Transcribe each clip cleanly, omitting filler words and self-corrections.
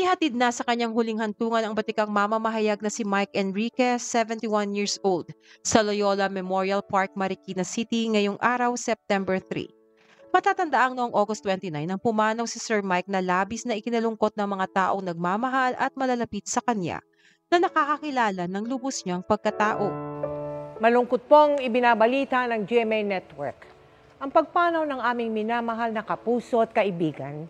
Inihatid na sa kanyang huling hantungan ang batikang mamamahayag na si Mike Enriquez, 71 years old, sa Loyola Memorial Park, Marikina City ngayong araw, September 3. Matatandaang noong August 29 nang pumanaw si Sir Mike na labis na ikinalungkot ng mga taong nagmamahal at malalapit sa kanya na nakakakilala ng lubos niyang pagkatao. Malungkot pong ibinabalita ng GMA Network ang pagpanaw ng aming minamahal na kapuso at kaibigan,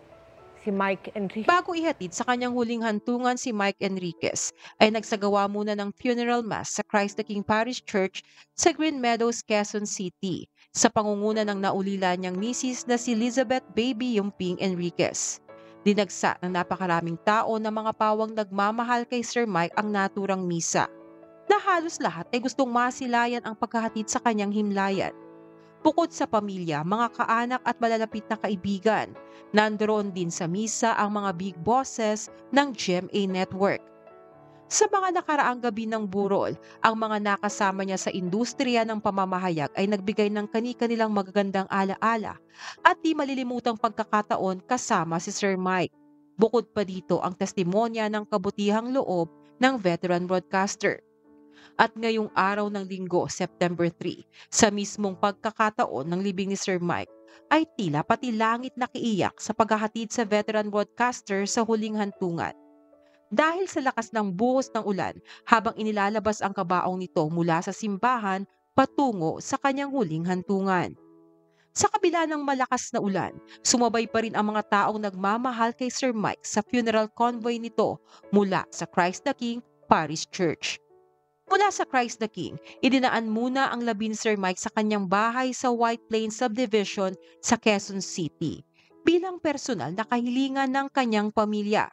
si Mike Enriquez. Bago ihatid sa kanyang huling hantungan si Mike Enriquez, ay nagsagawa muna ng funeral mass sa Christ the King Parish Church sa Green Meadows, Quezon City, sa pangunguna ng naulila niyang misis na si Elizabeth Baby Yumping Enriquez. Dinagsa ng napakaraming tao na mga pawang nagmamahal kay Sir Mike ang naturang misa, na halos lahat ay gustong masilayan ang pagkahatid sa kanyang himlayan. Bukod sa pamilya, mga kaanak at malalapit na kaibigan, nandoon din sa misa ang mga big bosses ng GMA Network. Sa mga nakaraang gabi ng burol, ang mga nakasama niya sa industriya ng pamamahayag ay nagbigay ng kani-kanilang magagandang alaala at di malilimutang pagkakataon kasama si Sir Mike. Bukod pa dito ang testimonya ng kabutihang loob ng veteran broadcaster. At ngayong araw ng Linggo, September 3, sa mismong pagkakataon ng libing ni Sir Mike, ay tila pati langit nakiiyak sa paghahatid sa veteran broadcaster sa huling hantungan. Dahil sa lakas ng buhos ng ulan habang inilalabas ang kabaong nito mula sa simbahan patungo sa kanyang huling hantungan. Sa kabila ng malakas na ulan, sumabay pa rin ang mga taong nagmamahal kay Sir Mike sa funeral convoy nito mula sa Christ the King Parish Church. Mula sa Christ the King, idinaan muna ang labi ni Sir Mike sa kanyang bahay sa White Plains Subdivision sa Quezon City bilang personal na kahilingan ng kanyang pamilya.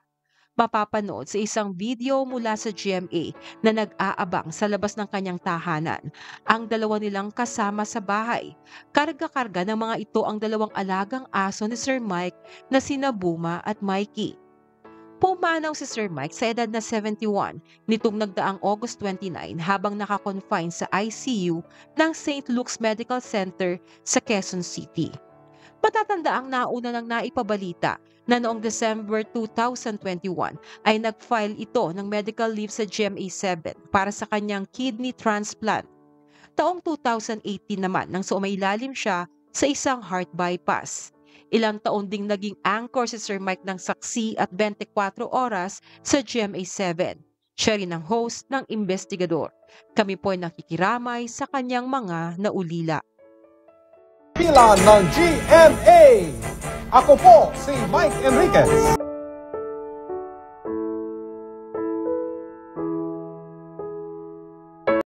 Mapapanood sa isang video mula sa GMA na nag-aabang sa labas ng kanyang tahanan ang dalawa nilang kasama sa bahay. Karga-karga ng mga ito ang dalawang alagang aso ni Sir Mike na sina Buma at Mikey. Pumanaw si Sir Mike sa edad na 71 nitong nagdaang August 29 habang nakakonfine sa ICU ng St. Luke's Medical Center sa Quezon City. Matatanda ang nauna nang naipabalita na noong December 2021 ay nag-file ito ng medical leave sa GMA7 para sa kanyang kidney transplant. Taong 2018 naman nang sumailalim siya sa isang heart bypass. Ilang taon ding naging anchor si Sir Mike ng saksi at 24 oras sa GMA7. Siya rin ang host ng Investigador. Kami po ay nakikiramay sa kanyang mga naulila. Pila ng GMA. Ako po si Mike Enriquez.